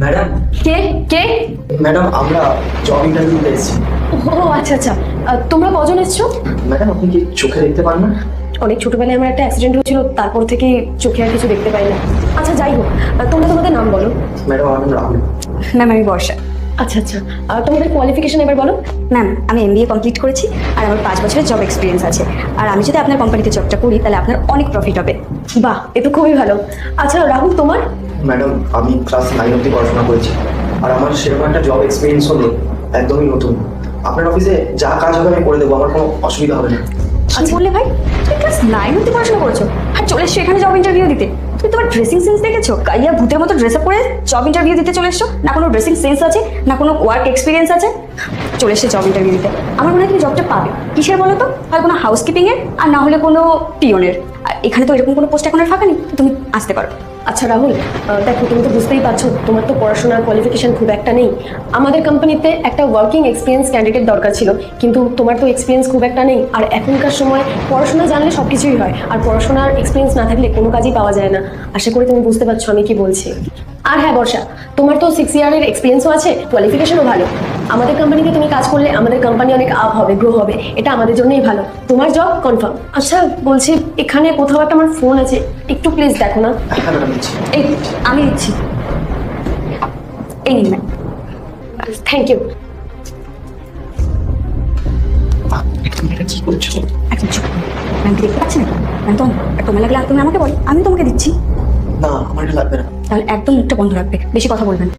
Madam. কে কে? Madam আমরা job ইন্টারভিউতে এসেছি। ও আচ্ছা আচ্ছা, তোমরা কজন এসছো? ম্যাডাম আপনি কি চোখে দেখতে পান না? অনেক ছোটবেলায় আমার একটা অ্যাক্সিডেন্ট হয়েছিল, তারপর থেকে চোখে আর কিছু দেখতে পাই না। আচ্ছা যাই হোক, তোমরা তোমাদের নাম বলো। ম্যাডাম আমার নাম রাহুল। ম্যাম আমি বর্ষা। আচ্ছা আচ্ছা, তোমাদের কোয়ালিফিকেশন এবার বলো। ম্যাম আমি MBA কমপ্লিট করেছি আর আমার 5 বছরের জব এক্সপিরিয়েন্স আছে। আর আমি যদি আপনার কোম্পানিতে জবটা করি তাহলে আপনার অনেক প্রফিট হবে। বাহ, এ তো খুবই ভালো। আচ্ছা রাহুল তোমার? ম্যাডাম আমি ক্লাস 9 অবধি পড়াশোনা করেছি আর আমার সেরকম একটা জব এক্সপিরিয়েন্স হলো একদমই নতুন। আপনার অফিসে যা কাজ হবে আমি করে দেবো, আমার কোনো অসুবিধা হবে না। কি বললে ভাই? তুমি ক্লাস 9 অবধি পড়াশোনা করেছো আর চলে এসছো এখানে জব ইন্টারভিউ দিতে? তুমি তোমার ড্রেসিং সেন্স দেখেছো? কাইয়া ভূতের মতো ড্রেস আপ করে জব ইন্টারভিউ দিতে চলে এসছো? না কোনো ড্রেসিং সেন্স আছে, না কোনো ওয়ার্ক এক্সপিরিয়েন্স আছে, চলে এসছে জব ইন্টারভিউ দিতে। আমার মনে হয় তুমি জবটা পাবে। কিসের বলো তো? হয় কোনো হাউসকিপিং এর আর না হলে কোনো পিওনের। আর এখানে তো এরকম কোনো পোস্ট এখন আর ফাঁকা নেই, তুমি আসতে পারো। আচ্ছা রাহুল, দেখো তুমি তো বুঝতেই পারছো তোমার তো পড়াশোনার কোয়ালিফিকেশন খুব একটা নেই। আমাদের কোম্পানিতে একটা ওয়ার্কিং এক্সপিরিয়েন্স ক্যান্ডিডেট দরকার ছিল, কিন্তু তোমার তো এক্সপিরিয়েন্স খুব একটা নেই। আর এখনকার সময় পড়াশোনা জানলে সব কিছুই হয়, আর পড়াশোনার এক্সপিরিয়েন্স না থাকলে কোনো কাজই পাওয়া যায় না। আশা করি তুমি বুঝতে পারছো আমি কি বলছি। আর হ্যাঁ বর্ষা, তোমার তো 6 ইয়ারের এক্সপিরিয়েন্সও আছে, কোয়ালিফিকেশনও ভালো। আমাদের কোম্পানিতে তুমি কাজ করলে আমাদের কোম্পানি অনেক আপ হবে, গ্রো হবে, এটা আমাদের জন্যই ভালো। তোমার জব কনফার্ম। আচ্ছা বলছি, এখানে কোথাও একটা আমার ফোন আছে, একটু প্লিজ দেখো না। হ্যাঁ ম্যাডাম দিচ্ছি। এই আমি দিচ্ছি, এই নিন ম্যাম। Thank you. এটা কি করছো? একদম চুপ। ম্যাম কি দেখতে পাচ্ছেন? ম্যাম তো তোমার লাগলে তুমি আমাকে বলো, আমি তোমাকে দিচ্ছি। না আমার এটা লাগবে না। তাহলে একদম মুখটা বন্ধ রাখবে, বেশি কথা বলবেন।